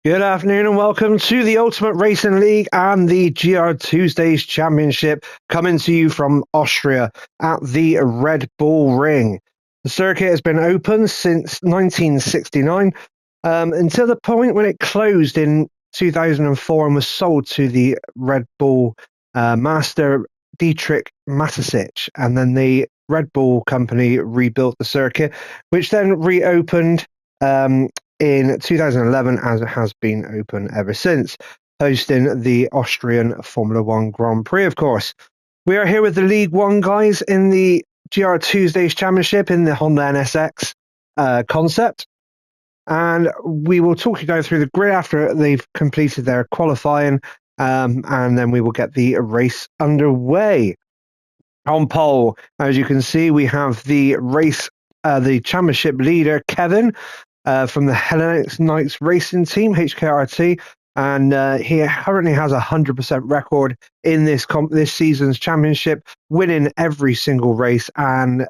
Good afternoon and welcome to the Ultimate Racing League and the GrTwosdays Championship, coming to you from Austria at the Red Bull Ring. The circuit has been open since 1969 until the point when it closed in 2004 and was sold to the Red Bull master Dietrich Mateschitz, and then the Red Bull company rebuilt the circuit, which then reopened in 2011, as it has been open ever since, hosting the Austrian Formula One Grand Prix, of course. We are here with the League One guys in the GrTwosdays Championship in the Honda NSX concept. And we will talk you guys through the grid after they've completed their qualifying, and then we will get the race underway. On pole, as you can see, we have the championship leader, Kevin, from the Hellenic Knights Racing Team, HKRT, and he currently has a 100% record in this season's championship, winning every single race and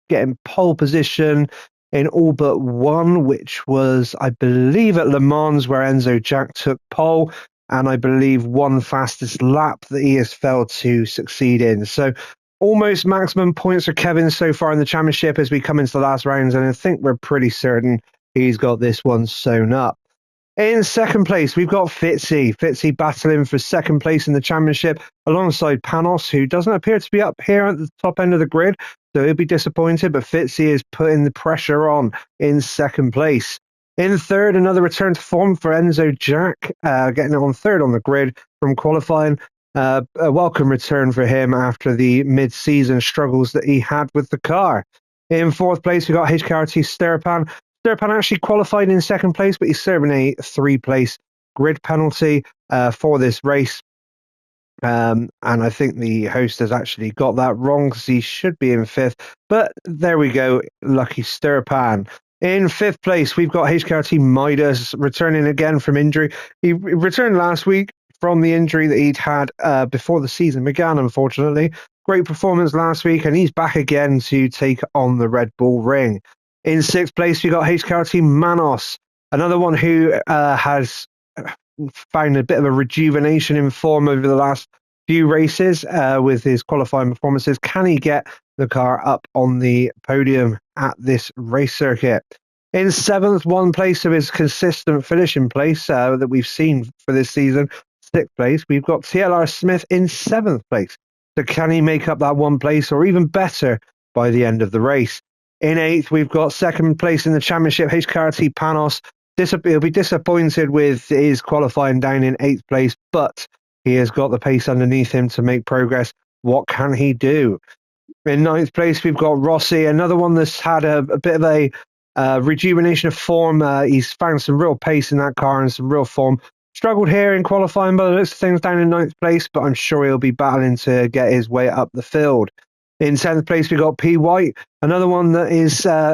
getting pole position in all but one, which was, I believe, at Le Mans, where Enzo Jack took pole, and I believe one fastest lap that he has failed to succeed in. So almost maximum points for Kevin so far in the championship as we come into the last rounds, and I think we're pretty certain he's got this one sewn up. In second place, we've got Fitzy. Fitzy battling for second place in the championship alongside Panos, who doesn't appear to be up here at the top end of the grid, so he'll be disappointed, but Fitzy is putting the pressure on in second place. In third, another return to form for Enzo Jack, getting it on third on the grid from qualifying. A welcome return for him after the mid-season struggles that he had with the car. In fourth place, we got HKRT Sturpan. Sturpan actually qualified in second place, but he's serving a 3-place grid penalty for this race. And I think the host has actually got that wrong because he should be in fifth. But there we go, lucky Sturpan. In fifth place, we've got HKRT Midas returning again from injury. He returned last week from the injury that he'd had before the season began, unfortunately. Great performance last week, and he's back again to take on the Red Bull Ring. In sixth place, we got HKRT Manos, another one who has found a bit of a rejuvenation in form over the last few races with his qualifying performances. Can he get the car up on the podium at this race circuit? In seventh, one place of his consistent finishing place that we've seen for this season, sixth place, we've got TLR Smith in seventh place. So can he make up that one place or even better by the end of the race? In eighth, we've got second place in the championship, HKRT Panos. He'll be disappointed with his qualifying down in eighth place, but he has got the pace underneath him to make progress. What can he do? In ninth place, we've got Rossi, another one that's had a bit of a rejuvenation of form. He's found some real pace in that car and some real form. Struggled here in qualifying, but looks things down in ninth place, but I'm sure he'll be battling to get his way up the field. In 10th place, we got P. White, another one that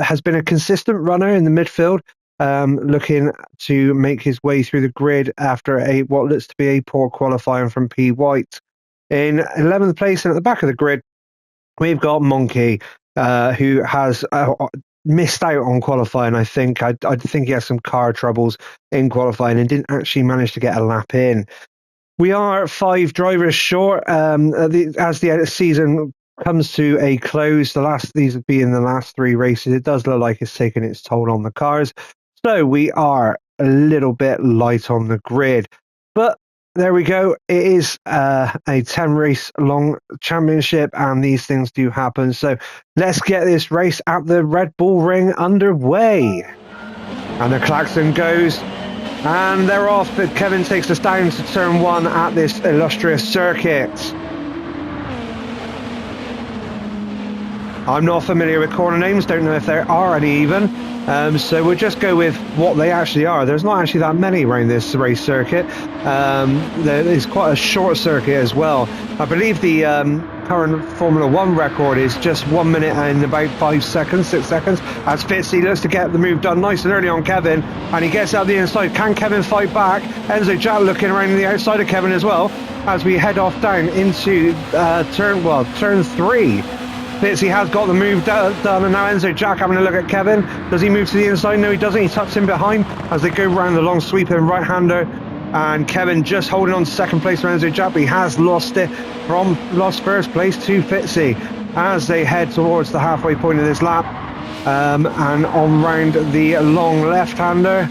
has been a consistent runner in the midfield, looking to make his way through the grid after what looks to be a poor qualifying from P. White. In 11th place and at the back of the grid, we've got Monkey, who has missed out on qualifying, I think. I think he has some car troubles in qualifying and didn't actually manage to get a lap in. We are 5 drivers short as the season comes to a close. These would be in the last 3 races. It does look like it's taken its toll on the cars. So we are a little bit light on the grid. But there we go. It is a 10-race long championship, and these things do happen. So let's get this race at the Red Bull Ring underway. And the klaxon goes, and they're off. But Kevin takes us down to turn 1 at this illustrious circuit. I'm not familiar with corner names, don't know if there are any even, so we'll just go with what they actually are. There's not actually that many around this race circuit. It's quite a short circuit as well. I believe the current Formula 1 record is just 1 minute and about 6 seconds, as Fitzy looks to get the move done nice and early on Kevin, and he gets out the inside. Can Kevin fight back? Enzo Jack looking around the outside of Kevin as well, as we head off down into turn 3. Fitzy has got the move done, and now Enzo Jack having a look at Kevin. Does he move to the inside? No, he doesn't. He tucks in behind as they go round the long sweeping right-hander. And Kevin just holding on to second place for Enzo Jack, but he has lost first place to Fitzy as they head towards the halfway point of this lap. And on round the long left-hander.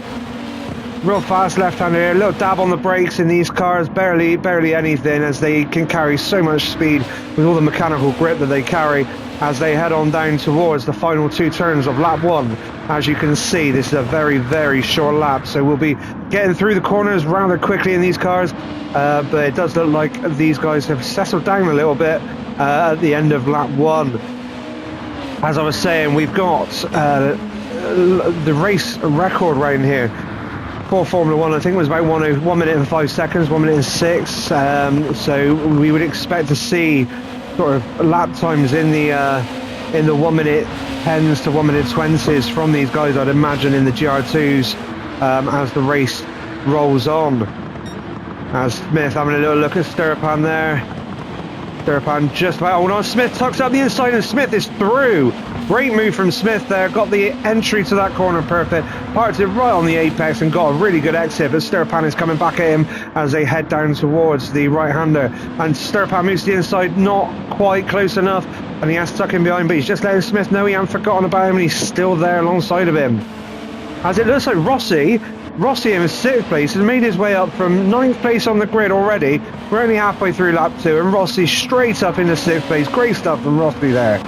Real fast left-hander here, a little dab on the brakes in these cars, barely anything, as they can carry so much speed with all the mechanical grip that they carry as they head on down towards the final 2 turns of lap 1. As you can see, this is a very, very short lap, so we'll be getting through the corners rather quickly in these cars, but it does look like these guys have settled down a little bit at the end of lap 1. As I was saying, we've got the race record right here for Formula 1. I think it was about 1 minute and 5 seconds, 1 minute and 6. So we would expect to see sort of lap times in the 1 minute 10s to 1 minute 20s from these guys, I'd imagine, in the GR2s as the race rolls on. As Smith having a little look at Sturpan there. Sturpan just about hold on. Smith tucks up the inside and Smith is through. Great move from Smith there. Got the entry to that corner perfect. Parked it right on the apex and got a really good exit. But Sturpan is coming back at him as they head down towards the right-hander. And Sturpan moves to the inside, not quite close enough. And he has to tuck in behind, but he's just letting Smith know he hasn't forgotten about him and he's still there alongside of him. As it looks like Rossi in 6th place has made his way up from 9th place on the grid already. We're only halfway through lap 2 and Rossi straight up into 6th place. Great stuff from Rossi there.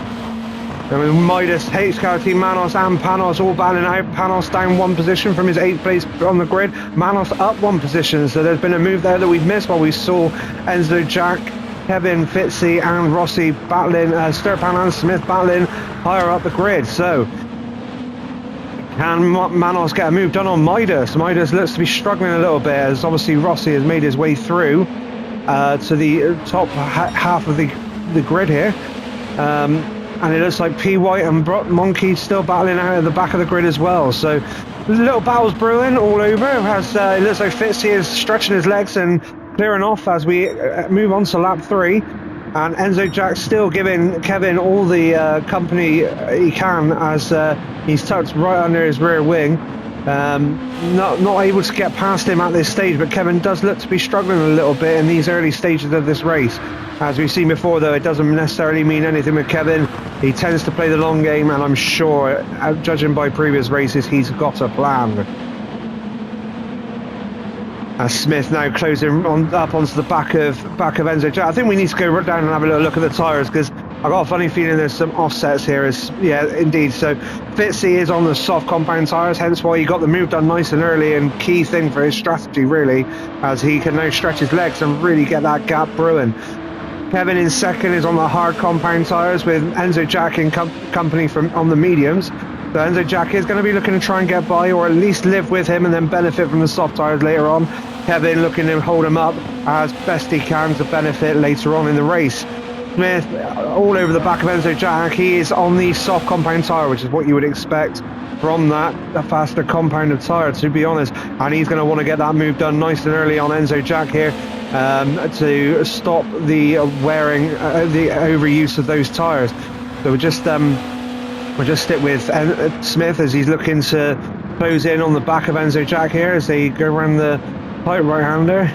And with Midas, HKT, Manos and Panos all battling out. Panos down 1 position from his 8th place on the grid. Manos up 1 position. So there's been a move there that we've missed while we saw Enzo Jack, Kevin, Fitzy and Rossi battling, Sturpan and Smith battling higher up the grid. So can Manos get a move done on Midas? Midas looks to be struggling a little bit as obviously Rossi has made his way through to the top half of the grid here. And it looks like P. White and Monkey still battling out at the back of the grid as well. So there's little battles brewing all over. As it looks like Fitzy is stretching his legs and clearing off as we move on to lap 3. And Enzo Jack still giving Kevin all the company he can as he's tucked right under his rear wing. Not able to get past him at this stage, but Kevin does look to be struggling a little bit in these early stages of this race. As we've seen before, though, it doesn't necessarily mean anything with Kevin. He tends to play the long game, and I'm sure, judging by previous races, he's got a plan. As Smith now closing up onto the back of Enzo Jack. I think we need to go down and have a little look at the tyres, because I've got a funny feeling there's some offsets here. Yeah, indeed. So Fitzy is on the soft compound tyres, hence why he got the move done nice and early, and key thing for his strategy, really, as he can now stretch his legs and really get that gap brewing. Kevin in 2nd is on the hard compound tyres with Enzo Jack in company on the mediums. So Enzo Jack is going to be looking to try and get by, or at least live with him and then benefit from the soft tyres later on. Kevin looking to hold him up as best he can to benefit later on in the race. Smith all over the back of Enzo Jack. He is on the soft compound tyre, which is what you would expect from that faster compound of tyre, to be honest. And he's going to want to get that move done nice and early on Enzo Jack here to stop the wearing, the overuse of those tyres. So we'll just stick with Smith as he's looking to close in on the back of Enzo Jack here as they go around the tight right-hander.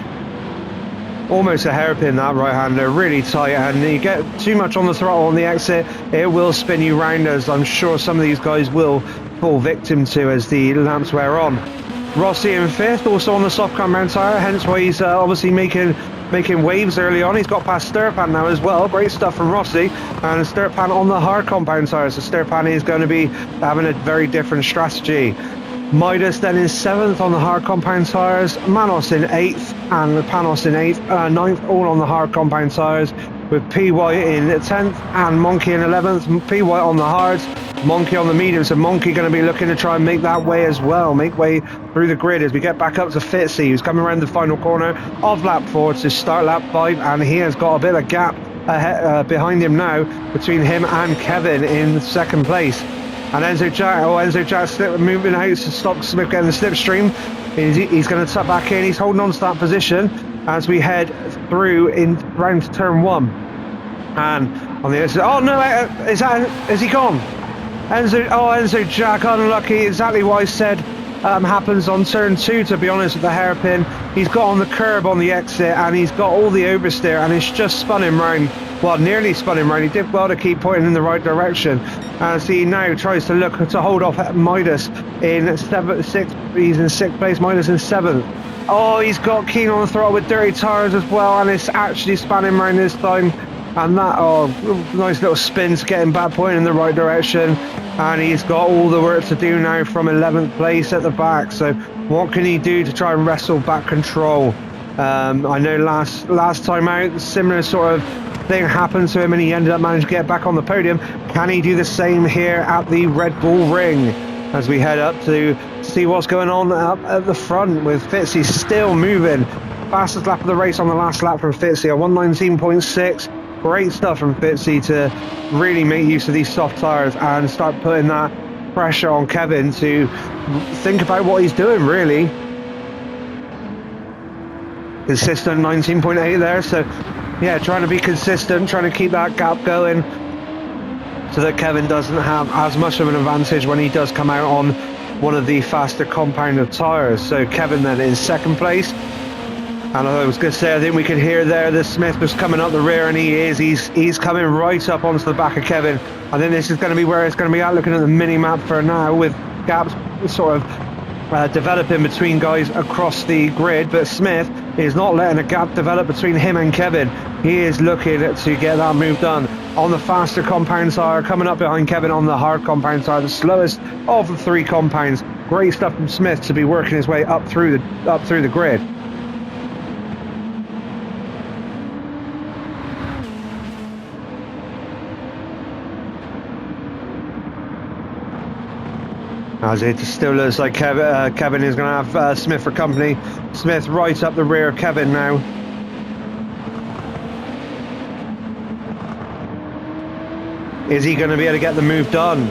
Almost a hairpin, that right-hander, really tight, and you get too much on the throttle on the exit, it will spin you round, as I'm sure some of these guys will fall victim to as the laps wear on. Rossi in 5th, also on the soft compound tyre, hence why he's obviously making waves early on. He's got past Sturpan now as well. Great stuff from Rossi. And Sturpan on the hard compound tyre, so Sturpan is going to be having a very different strategy. Midas then in 7th on the hard compound tyres, Manos in 8th and Panos in 9th, all on the hard compound tyres, with P. White in 10th and Monkey in 11th. P. White on the hards, Monkey on the mediums, so Monkey going to be looking to try and make that way as well, make way through the grid as we get back up to Fitzy, who's coming around the final corner of lap 4 to start lap 5, and he has got a bit of a gap behind him now between him and Kevin in 2nd place. And Enzo Jack moving out to stop Smith getting the slipstream. He's going to tuck back in. He's holding on to that position as we head through in round to turn 1. And on the exit. Oh no, is he gone? Enzo Jack, unlucky, exactly what I said happens on turn 2, to be honest, with the hairpin. He's got on the curb on the exit and he's got all the oversteer and it's just spun him round. Well, nearly spun him round. He did well to keep pointing in the right direction as he now tries to look to hold off Midas in 6th. He's in 6th place, Midas in 7th. Oh, he's got Keen on the throttle with dirty tyres as well, and it's actually spun him round this time. And that, nice little spin to get him back pointing in the right direction. And he's got all the work to do now from 11th place at the back. So what can he do to try and wrestle back control? I know last time out, similar sort of thing happened to him and he ended up managing to get back on the podium. Can he do the same here at the Red Bull Ring? As we head up to see what's going on up at the front with Fitzy still moving. Fastest lap of the race on the last lap from Fitzy, a 1:19.6. Great stuff from Fitzy to really make use of these soft tyres and start putting that pressure on Kevin to think about what he's doing, really. Consistent 19.8 there, so yeah, trying to be consistent, trying to keep that gap going so that Kevin doesn't have as much of an advantage when he does come out on one of the faster compounded tyres. So Kevin then in 2nd place. And I was going to say, I think we could hear there that Smith was coming up the rear, and he's coming right up onto the back of Kevin. I think this is going to be where it's going to be at, looking at the mini-map for now, with gaps sort of developing between guys across the grid, but Smith is not letting a gap develop between him and Kevin. He is looking to get that move done on the faster compound tyre, coming up behind Kevin on the hard compound tyre, the slowest of the 3 compounds. Great stuff from Smith to be working his way up through the grid. As it still looks like Kevin is going to have Smith for company. Smith right up the rear of Kevin now. Is he going to be able to get the move done?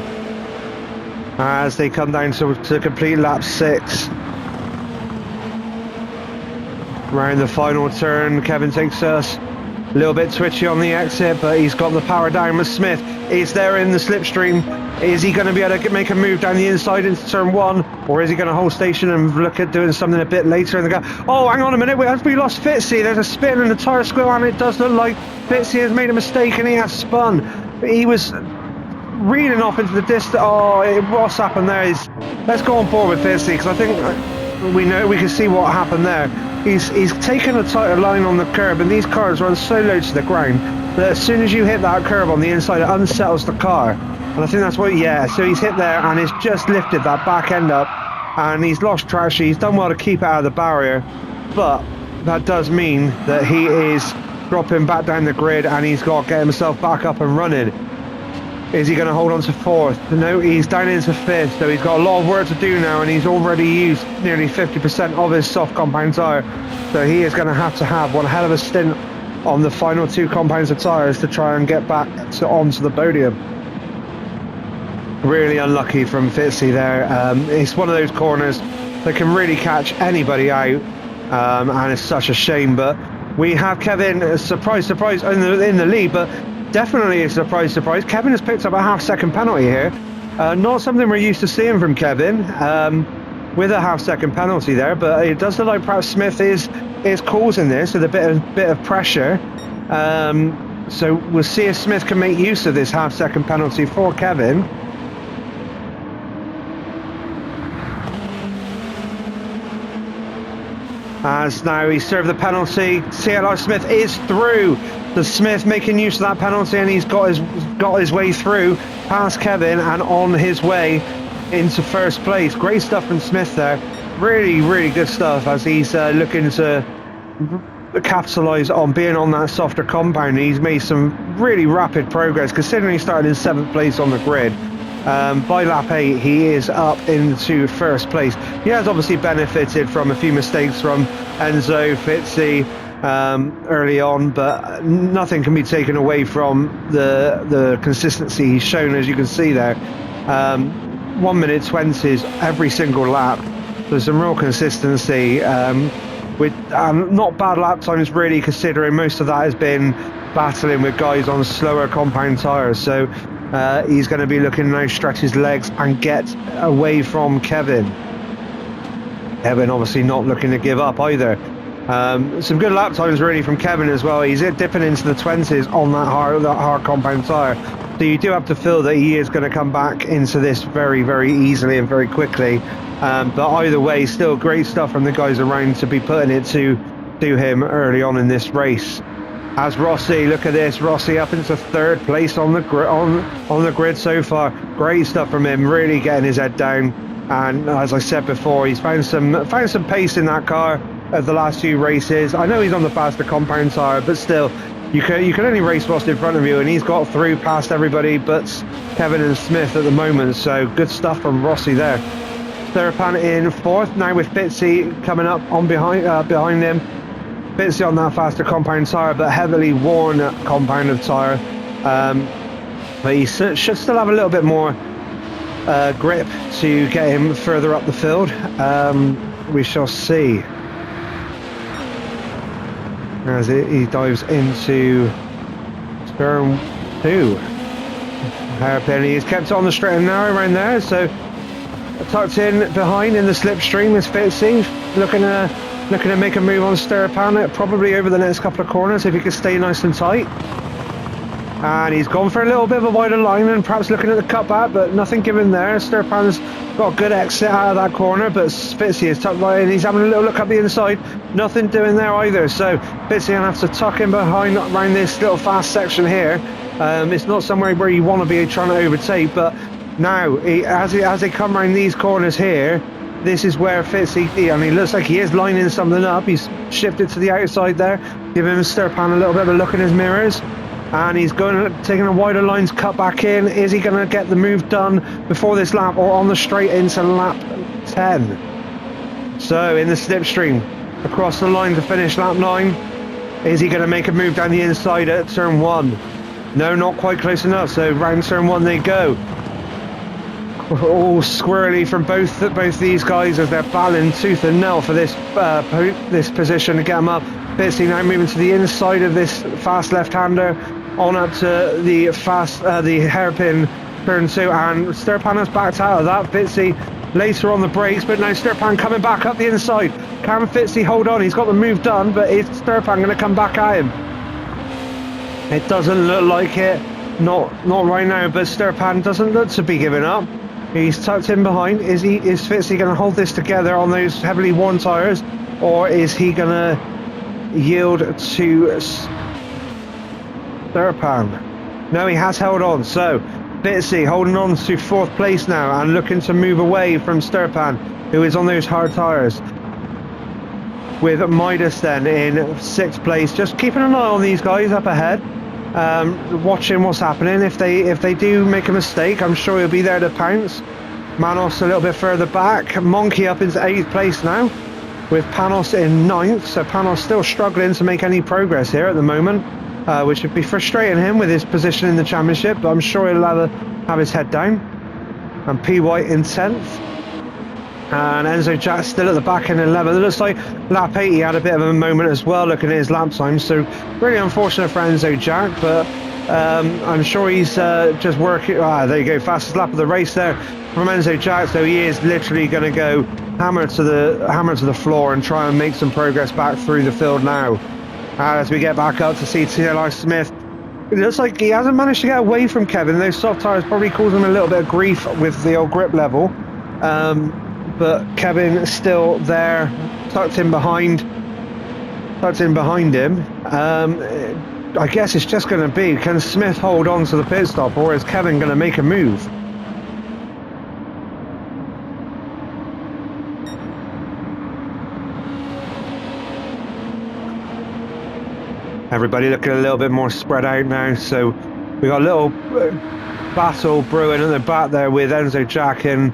As they come down to complete lap 6. Around the final turn, Kevin takes us a little bit twitchy on the exit, but he's got the power down with Smith. Is there in the slipstream? Is he going to be able to make a move down the inside into turn 1, or is he going to hold station and look at doing something a bit later in the gap? Oh, hang on a minute, we lost Fitzy. There's a spin and the tyre squeal, and it does look like Fitzy has made a mistake and he has spun. He was reeling off into the distance. Oh, what's happened there is, let's go on board with Fitzy, because I think we can see what happened there. He's taken a tighter line on the curb, and these cars run so low to the ground that as soon as you hit that curb on the inside, it unsettles the car. And I think that's what, yeah, so he's hit there and it's just lifted that back end up and he's lost traction. He's done well to keep it out of the barrier, but that does mean that he is dropping back down the grid and he's got to get himself back up and running. Is he going to hold on to 4th? No, he's down into 5th, so he's got a lot of work to do now, and he's already used nearly 50% of his soft compound tyre. So he is going to have one hell of a stint on the final 2 compounds of tyres to try and get back onto the podium. Really unlucky from Fitzy there. It's one of those corners that can really catch anybody out, and it's such a shame. But we have Kevin, surprise, in the lead, but definitely a surprise. Kevin has picked up a half-second penalty here. Not something we're used to seeing from Kevin, with a half-second penalty there, but it does look like perhaps Smith is causing this with a bit of pressure. So we'll see if Smith can make use of this half-second penalty for Kevin. As now he served the penalty, CLR Smith is through. The Smith making use of that penalty, and he's got his way through past Kevin and on his way into 1st place. Great stuff from Smith there. Really, really good stuff as he's looking to capitalise on being on that softer compound. He's made some really rapid progress considering he started in 7th place on the grid. By lap 8 he is up into 1st place. He has obviously benefited from a few mistakes from Enzo, Fitzy early on, but nothing can be taken away from the consistency he's shown, as you can see there. 1:20s every single lap. There's some real consistency. with not bad lap times really, considering most of that has been battling with guys on slower compound tyres. So he's going to be looking now to stretch his legs and get away from Kevin. Kevin obviously not looking to give up either. Some good lap times really from Kevin as well. He's dipping into the 20s on that hard compound tyre. So you do have to feel that he is going to come back into this very, very easily and very quickly. But either way, still great stuff from the guys around to be putting it to him early on in this race. As Rossi, look at this, Rossi up into third place on the grid so far. Great stuff from him, really getting his head down. And as I said before, he's found some pace in that car of the last few races. I know he's on the faster compound tyre, but still, you can only race what's in front of you, and he's got through past everybody but Kevin and Smith at the moment. So good stuff from Rossi there. Sturpan in fourth now with Fitzy coming up on behind him. Fitzy on that faster compound tyre, but heavily worn compound of tyre. But he should still have a little bit more grip to get him further up the field. We shall see as he dives into turn 2. Hairpin, he's kept on the straight and narrow around there, so tucked in behind in the slipstream is Fitzy, looking to make a move on Sturpan, probably over the next couple of corners if he can stay nice and tight. And he's gone for a little bit of a wider line and perhaps looking at the cutback, but nothing given there. Sturpan's got a good exit out of that corner, but Fitzy is tucked right in. He's having a little look up the inside. Nothing doing there either. So Fitzy going to have to tuck in behind around this little fast section here. It's not somewhere where you want to be trying to overtake, but now as they come around these corners here, this is where Fitzy, and he looks like he is lining something up. He's shifted to the outside there, giving Sturpan a little bit of a look in his mirrors. And he's taking a wider lines, cut back in. Is he going to get the move done before this lap or on the straight into lap 10? So in the slipstream, across the line to finish lap 9. Is he going to make a move down the inside at turn 1? No, not quite close enough. So round turn 1 they go. All squirrely from both these guys as they're battling tooth and nail for this position to get them up. Fitzy now moving to the inside of this fast left-hander on up to the hairpin turn 2, and Sturpan has backed out of that. Fitzy later on the brakes, but now Sturpan coming back up the inside. Can Fitzy hold on? He's got the move done, but is Sturpan going to come back at him? It doesn't look like it. Not right now, but Sturpan doesn't look to be giving up. He's tucked in behind. Is Fitzy going to hold this together on those heavily worn tyres, or is he going to yield to Sturpan? No, he has held on. So Fitzy holding on to 4th place now and looking to move away from Sturpan, who is on those hard tyres. With Midas then in 6th place, just keeping an eye on these guys up ahead, watching what's happening. If they do make a mistake, I'm sure he'll be there to pounce. Manos a little bit further back. Monkey up into 8th place now, with Panos in 9th. So Panos still struggling to make any progress here at the moment, which would be frustrating him with his position in the championship, but I'm sure he'll have his head down. And P. White in 10th. And Enzo Jack still at the back in 11th. It looks like lap 8 he had a bit of a moment as well, looking at his lap time. So really unfortunate for Enzo Jack, but I'm sure he's just working. There you go, fastest lap of the race there from Enzo Jack. So he is literally going to go hammer to the floor and try and make some progress back through the field now. As we get back up to see TLR Smith, it looks like he hasn't managed to get away from Kevin. Those soft tyres probably causing him a little bit of grief with the old grip level. But Kevin is still there, tucked in behind him. I guess it's just going to be, can Smith hold on to the pit stop, or is Kevin going to make a move? Everybody looking a little bit more spread out now, so we got a little battle brewing at the back there with Enzo Jack and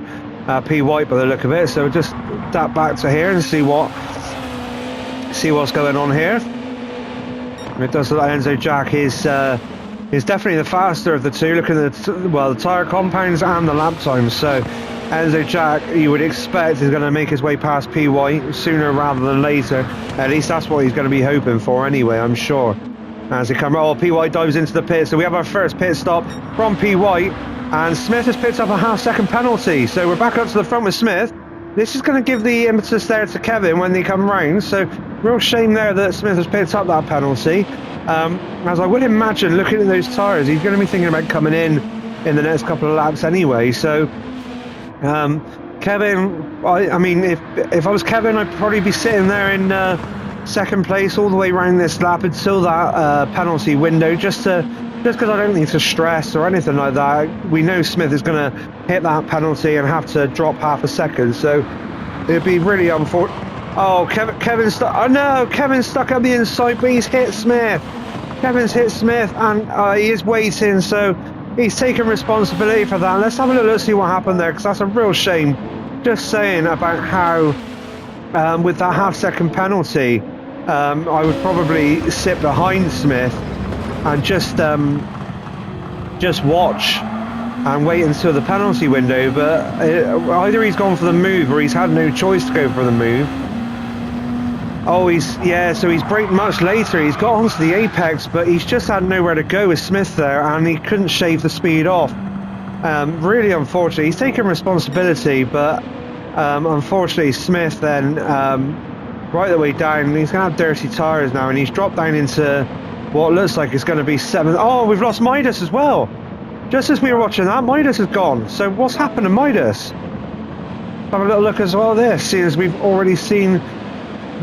P. White by the look of it. So just tap back to here and see what's going on here. It does look like Enzo Jack is He's definitely the faster of the two, looking at the tyre compounds and the lap times. So Enzo Jack, you would expect, is going to make his way past PY sooner rather than later. At least that's what he's going to be hoping for anyway, I'm sure. As he comes, PY dives into the pit. So we have our first pit stop from PY, and Smith has picked up a half-second penalty. So we're back up to the front with Smith. This is going to give the impetus there to Kevin when they come round. So real shame there that Smith has picked up that penalty. As I would imagine, looking at those tyres, he's going to be thinking about coming in the next couple of laps anyway. So Kevin, I mean, if I was Kevin, I'd probably be sitting there in second place all the way around this lap until that penalty window, just because I don't need to stress or anything like that. We know Smith is going to hit that penalty and have to drop half a second, so it'd be really unfortunate. Oh, Kevin's stuck. Oh no, Kevin's stuck at the inside, but he's hit Smith. Kevin's hit Smith, and he is waiting, so he's taking responsibility for that. Let's have a look, see what happened there, because that's a real shame. Just saying about how, with that half-second penalty, I would probably sit behind Smith and just watch and wait until the penalty window. But either he's gone for the move or he's had no choice to go for the move. Oh, so he's braked much later. He's got onto the apex, but he's just had nowhere to go with Smith there, and he couldn't shave the speed off. Really unfortunate. He's taken responsibility, but unfortunately Smith then, right the way down, he's going to have dirty tyres now, and he's dropped down into what looks like it's going to be 7th. Oh, we've lost Midas as well. Just as we were watching that, Midas is gone. So what's happened to Midas? Have a little look as well there, seeing as we've already seen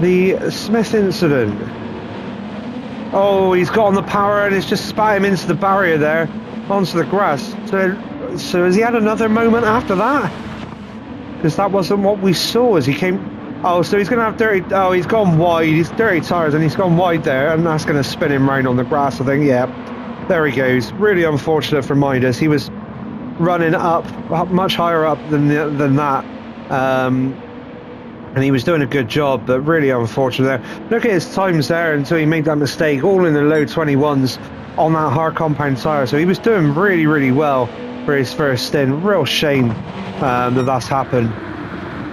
the Smith incident. Oh, he's got on the power and it's just spat him into the barrier there, onto the grass. So has he had another moment after that? Because that wasn't what we saw as he came. Oh, so he's going to have dirty. Oh, he's gone wide. He's dirty tyres and he's gone wide there, and that's going to spin him round on the grass, I think. Yeah, there he goes. Really unfortunate for Midas. He was running up much higher up than that. And he was doing a good job, but really unfortunate there. Look at his times there until he made that mistake, all in the low 21s on that hard compound tyre. So he was doing really, really well for his first stint. Real shame that that's happened.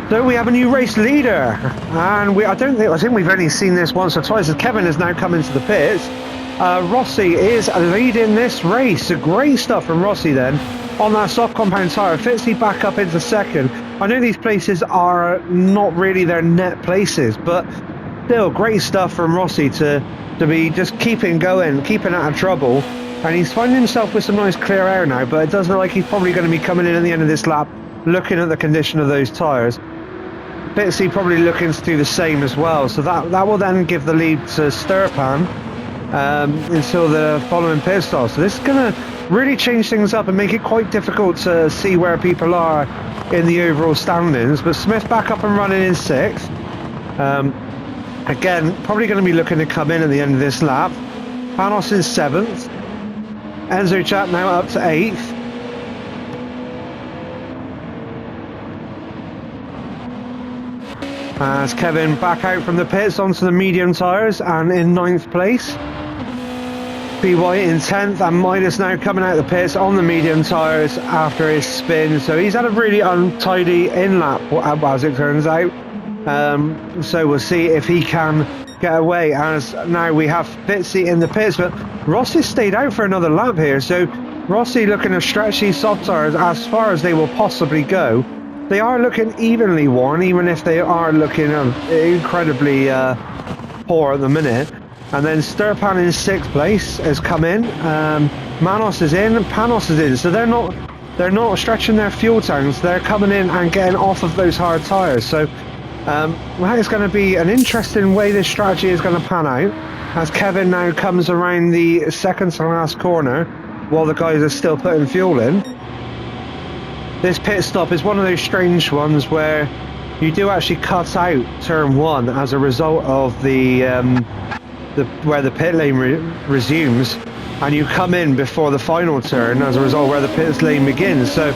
So we have a new race leader, and I think we've only seen this once or twice, as Kevin has now come into the pits. Rossi is leading this race. So great stuff from Rossi then on that soft compound tyre. Fitzy back up into second. I know these places are not really their net places, but still great stuff from Rossi to be just keeping going, keeping out of trouble. And he's finding himself with some nice clear air now, but it does look like he's probably going to be coming in at the end of this lap, looking at the condition of those tyres. Fitzy probably looking to do the same as well, so that will then give the lead to Sturpan until the following pit stop. So this is going to really change things up and make it quite difficult to see where people are in the overall standings. But Smith back up and running in 6th. Again, probably going to be looking to come in at the end of this lap. Panos in 7th. Enzo Chat now up to 8th. As Kevin back out from the pits onto the medium tyres and in 9th place. PY in 10th, and Midas now coming out of the pits on the medium tyres after his spin. So he's had a really untidy in-lap, as it turns out. So we'll see if he can get away, as now we have Fitzy in the pits, but Rossi stayed out for another lap here. So Rossi looking to stretch these soft tyres as far as they will possibly go. They are looking evenly worn, even if they are looking incredibly poor at the minute. And then Sturpan in 6th place has come in. Manos is in, Panos is in. So they're not stretching their fuel tanks. They're coming in and getting off of those hard tyres. So well, it's going to be an interesting way this strategy is going to pan out, as Kevin now comes around the second to last corner while the guys are still putting fuel in. This pit stop is one of those strange ones where you do actually cut out turn 1 as a result of where the pit lane resumes, and you come in before the final turn as a result where the pit lane begins. So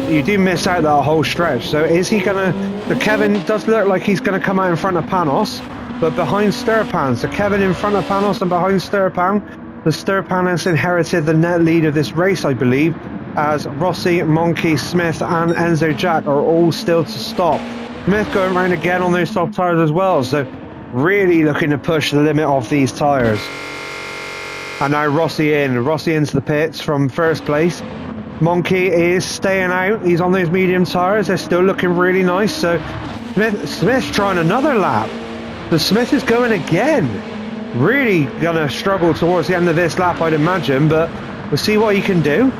you do miss out that whole stretch. So is he gonna? Kevin does look like he's gonna come out in front of Panos, but behind Sturpan. So Kevin in front of Panos and behind Sturpan. The Sturpan has inherited the net lead of this race, I believe, as Rossi, Monkey, Smith and Enzo Jack are all still to stop. Smith going round again on those soft tyres as well, so really looking to push the limit of these tyres. And now Rossi into the pits from first place. Monkey is staying out, he's on those medium tyres, they're still looking really nice, so Smith's trying another lap. So Smith is going again. Really gonna struggle towards the end of this lap, I'd imagine, but we'll see what he can do.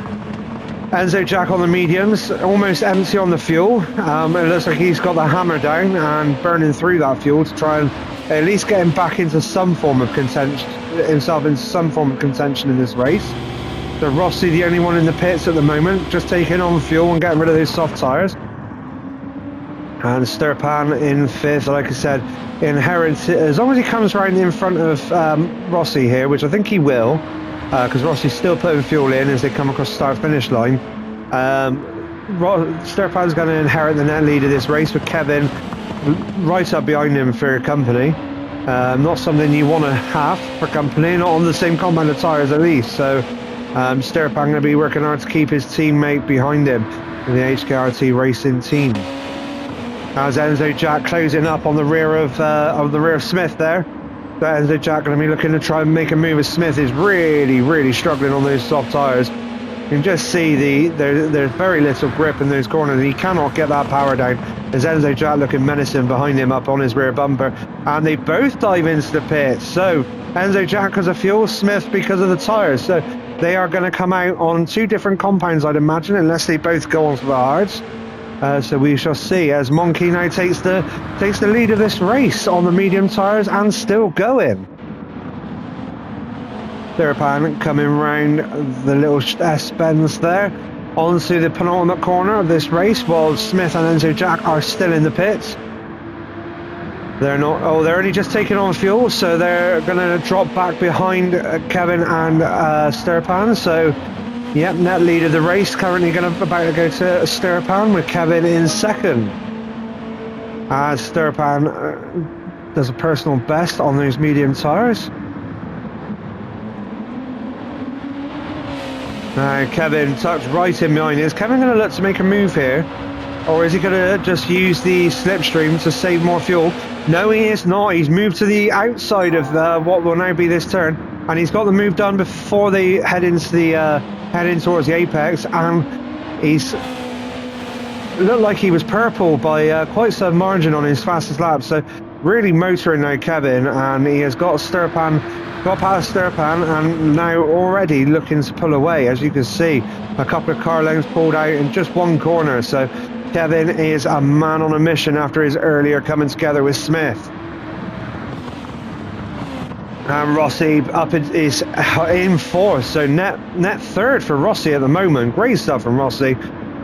Enzo Jack on the mediums, almost empty on the fuel. It looks like he's got the hammer down and burning through that fuel to try and at least get him back into some form of contention, in this race. So Rossi, the only one in the pits at the moment, just taking on fuel and getting rid of those soft tyres. And Sturpan in fifth, like I said, inherits it, as long as he comes round in front of Rossi here, which I think he will, because Rossi's still putting fuel in as they come across the start-finish line. Sturpan's going to inherit the net lead of this race with Kevin right up behind him for company. Not something you want to have for company, not on the same compound of tyres at least. So Sturpan going to be working hard to keep his teammate behind him in the HKRT Racing team. As Enzo Jack closing up on the rear of Smith there. But Enzo Jack going to be looking to try and make a move as Smith is really struggling on those soft tyres. You can just see there's very little grip in those corners. He cannot get that power down. As Enzo Jack looking menacing behind him up on his rear bumper. And they both dive into the pits. So Enzo Jack because of fuel, Smith because of the tyres. So they are going to come out on two different compounds, I'd imagine, unless they both go onto the hards. So we shall see as Monkey now takes the lead of this race on the medium tyres and still going. Sturpan coming round the little S-bends there onto the penultimate corner of this race, while Smith and Enzo Jack are still in the pits. They're not. Oh, they're only just taking on fuel, so they're going to drop back behind Kevin and Sturpan. So. Yep, net lead of the race, currently about to go to Sturpan with Kevin in second. As Sturpan does a personal best on those medium tyres. Now Kevin tucked right in behind. Is Kevin going to look to make a move here? Or is he going to just use the slipstream to save more fuel? No, he is not. He's moved to the outside of what will now be this turn. And he's got the move done before they head into the... heading towards the apex, and he's looked like he was purple by quite some margin on his fastest lap, so really motoring now Kevin, and he has got past Sturpan and now already looking to pull away. As you can see, a couple of car lengths pulled out in just one corner, so Kevin is a man on a mission after his earlier coming together with Smith. And Rossi is in fourth, so net third for Rossi at the moment. Great stuff from Rossi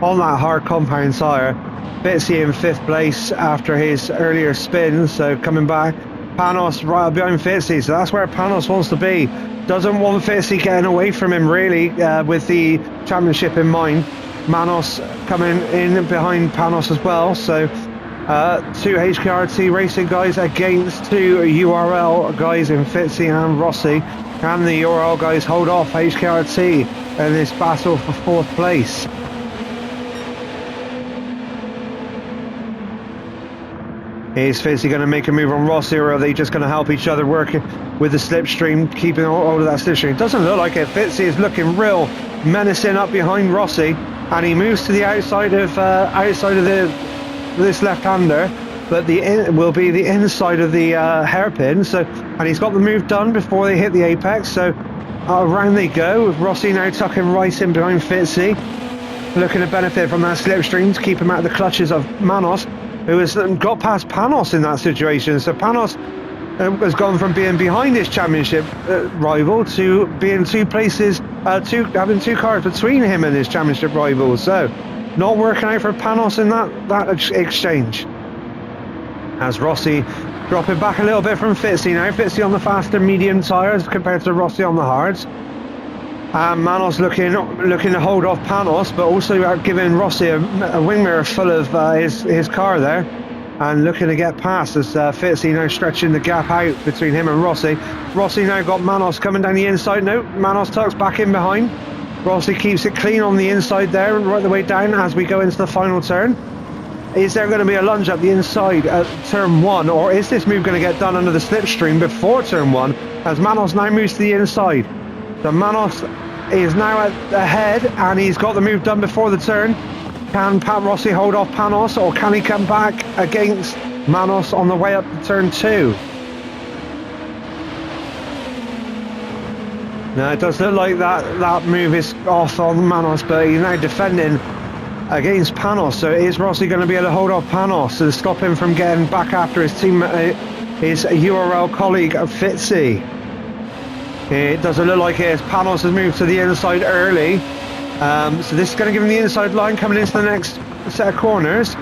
on that hard compound tyre. Fitzy in fifth place after his earlier spin, so coming back. Panos right up behind Fitzy, so that's where Panos wants to be. Doesn't want Fitzy getting away from him really, with the championship in mind. Manos coming in behind Panos as well, so two HKRT Racing guys against two URL guys in Fitzy and Rossi. Can the URL guys hold off HKRT in this battle for fourth place? Is Fitzy going to make a move on Rossi, or are they just going to help each other working with the slipstream, keeping hold of that slipstream? It doesn't look like it. Fitzy is looking real menacing up behind Rossi, and he moves to the outside of this left-hander, but will be the inside of the hairpin. So, and he's got the move done before they hit the apex. So around they go, with Rossi now tucking right in behind Fitzy, looking to benefit from that slipstream to keep him out of the clutches of Manos, who has got past Panos in that situation. So Panos has gone from being behind his championship rival to being having two cars between him and his championship rival. So not working out for Panos in that exchange. As Rossi dropping back a little bit from Fitzy now. Fitzy on the faster medium tyres compared to Rossi on the hards. And Manos looking to hold off Panos, but also giving Rossi a wing mirror full of his car there. and looking to get past as Fitzy now stretching the gap out between him and Rossi. Rossi now got Manos coming down the inside. No, Manos tucks back in behind. Rossi keeps it clean on the inside there, right the way down as we go into the final turn. Is there going to be a lunge up the inside at turn 1, or is this move going to get done under the slipstream before turn 1 as Manos now moves to the inside? So Manos is now ahead and he's got the move done before the turn. Can Pat Rossi hold off Panos, or can he come back against Manos on the way up to turn 2? Now it does look like that move is off on Manos, but he's now defending against Panos, so is Rossi going to be able to hold off Panos and stop him from getting back after his teammate, his URL colleague Fitzy? It doesn't look like it, as Panos has moved to the inside early. So this is going to give him the inside line coming into the next set of corners.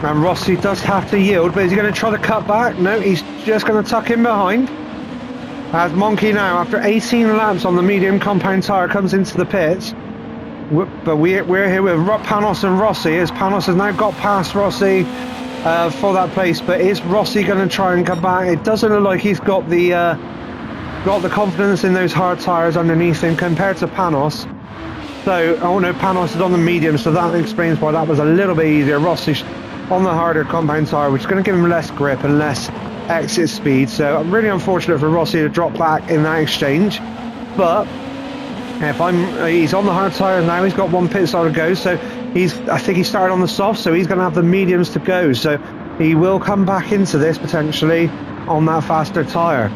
And Rossi does have to yield, but is he going to try to cut back? No, he's just going to tuck in behind. As Monkey now, after 18 laps on the medium compound tyre, comes into the pits. But we're here with Panos and Rossi, as Panos has now got past Rossi for that place. But is Rossi going to try and come back? It doesn't look like he's got the confidence in those hard tyres underneath him compared to Panos. So, oh no, Panos is on the medium, so that explains why that was a little bit easier. Rossi's on the harder compound tyre, which is going to give him less grip and less exit speed. So I'm really unfortunate for Rossi to drop back in that exchange. But he's on the hard tyres now. He's got one pit stop to go. So I think he started on the soft, so he's going to have the mediums to go. So he will come back into this potentially on that faster tyre.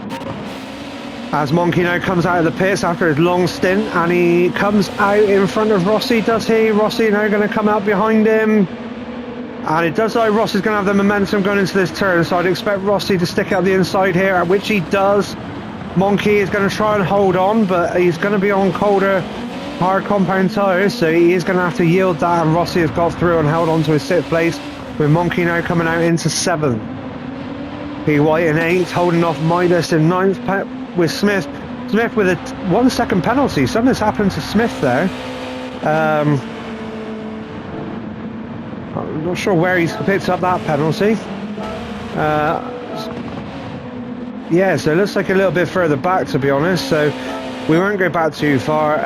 As Monkey now comes out of the pits after his long stint, and he comes out in front of Rossi, does he? Rossi now going to come out behind him. And it does look like Rossi's going to have the momentum going into this turn, so I'd expect Rossi to stick out the inside here, which he does. Monkey is going to try and hold on, but he's going to be on colder, hard compound tyres, so he is going to have to yield that, and Rossi has got through and held on to his 6th place, with Monkey now coming out into 7th. P. White in 8th, holding off Midas in 9th, with Smith with a 1 second penalty. Something's happened to Smith there. I'm not sure where he's picked up that penalty. Yeah, so it looks like a little bit further back, to be honest, so we won't go back too far.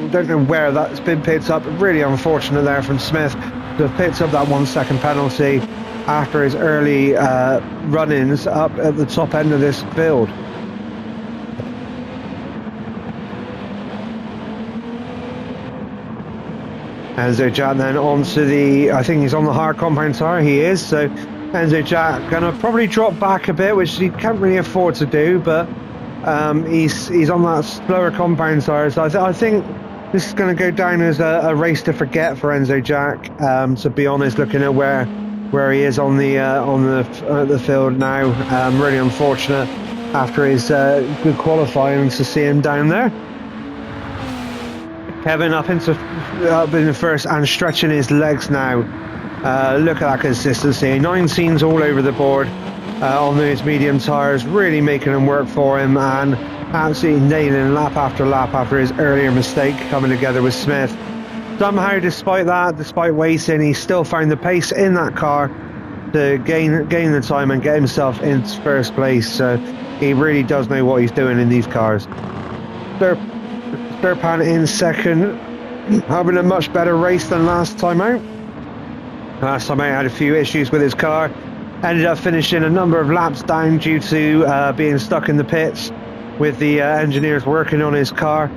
Don't know where that's been picked up. Really unfortunate there from Smith to have picked up that 1 second penalty after his early run-ins up at the top end of this field. Enzo Jack then onto the, I think he's on the hard compound tyre, he is, so Enzo Jack going to probably drop back a bit, which he can't really afford to do, but he's on that slower compound tyre, so I think this is going to go down as a race to forget for Enzo Jack, to be honest, looking at where he is on the field now. Really unfortunate after his good qualifying to see him down there. Kevin up in the first and stretching his legs now. Look at that consistency. 19s all over the board on those medium tyres, really making them work for him, and absolutely nailing lap after his earlier mistake coming together with Smith. Somehow, despite waiting, he still found the pace in that car to gain the time and get himself into first place. So he really does know what he's doing in these cars. Sturpan in second, having a much better race than last time out. Last time out had a few issues with his car, ended up finishing a number of laps down due to being stuck in the pits with the engineers working on his car.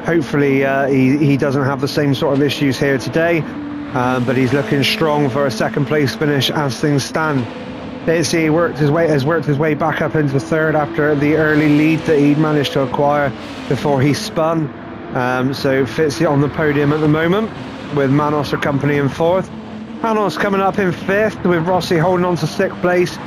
Hopefully he doesn't have the same sort of issues here today, but he's looking strong for a second place finish as things stand. Fitzy has worked his way back up into third after the early lead that he'd managed to acquire before he spun. So Fitzy on the podium at the moment, with Manos accompanying fourth. Manos coming up in fifth, with Rossi holding on to sixth place.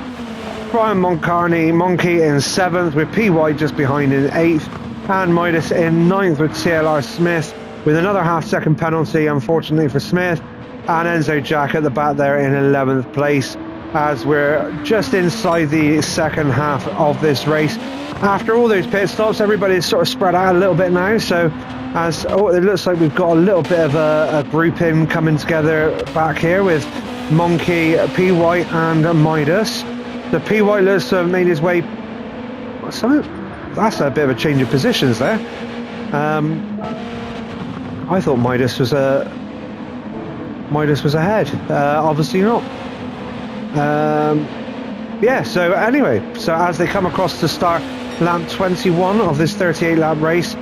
Brian Monkey in seventh, with P. White just behind in eighth, and Midas in ninth with TLR Smith, with another half-second penalty, unfortunately for Smith, and Enzo Jack at the back there in 11th place. as we're just inside the second half of this race. After all those pit stops, everybody's sort of spread out a little bit now, so it looks like we've got a little bit of a grouping coming together back here with Monkey, P. White and Midas. The P. White looks to have made his way... That's a bit of a change of positions there. I thought Midas was ahead. Obviously not. Yeah, so anyway, so as they come across to start lap 21 of this 38 lap race,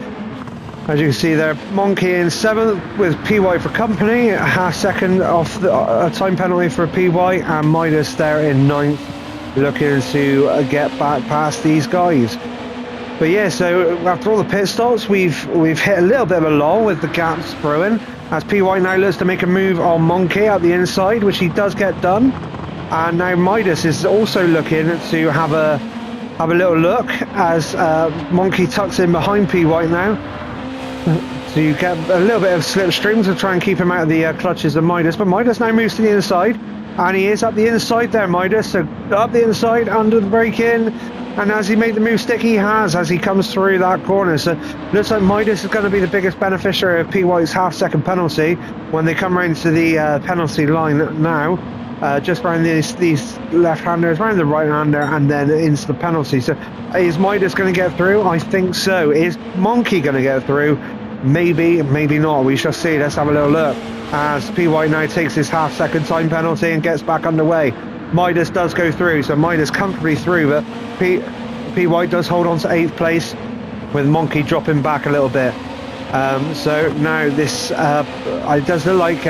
as you can see there, Monkey in 7th with PY for company, a half second off a time penalty for PY, and Midas there in 9th, looking to get back past these guys. But yeah, so after all the pit stops, we've hit a little bit of a lull with the gaps brewing, as PY now looks to make a move on Monkey at the inside, which he does get done. And now Midas is also looking to have a little look as Monkey tucks in behind P. White now. So you get a little bit of slipstream to try and keep him out of the clutches of Midas. But Midas now moves to the inside, and he is up the inside there, Midas. So up the inside, under the brake in, and as he made the move stick, he has, as he comes through that corner. So looks like Midas is going to be the biggest beneficiary of P. White's half-second penalty when they come round to the penalty line now. Just around these left-handers, around the right-hander, and then into the penalty. So is Midas going to get through? I think so. Is Monkey going to get through? Maybe, maybe not. We shall see. Let's have a little look. As P. White now takes his half-second time penalty and gets back underway. Midas does go through, so Midas comfortably through, but P. White does hold on to 8th place, with Monkey dropping back a little bit. So now this, it does look like...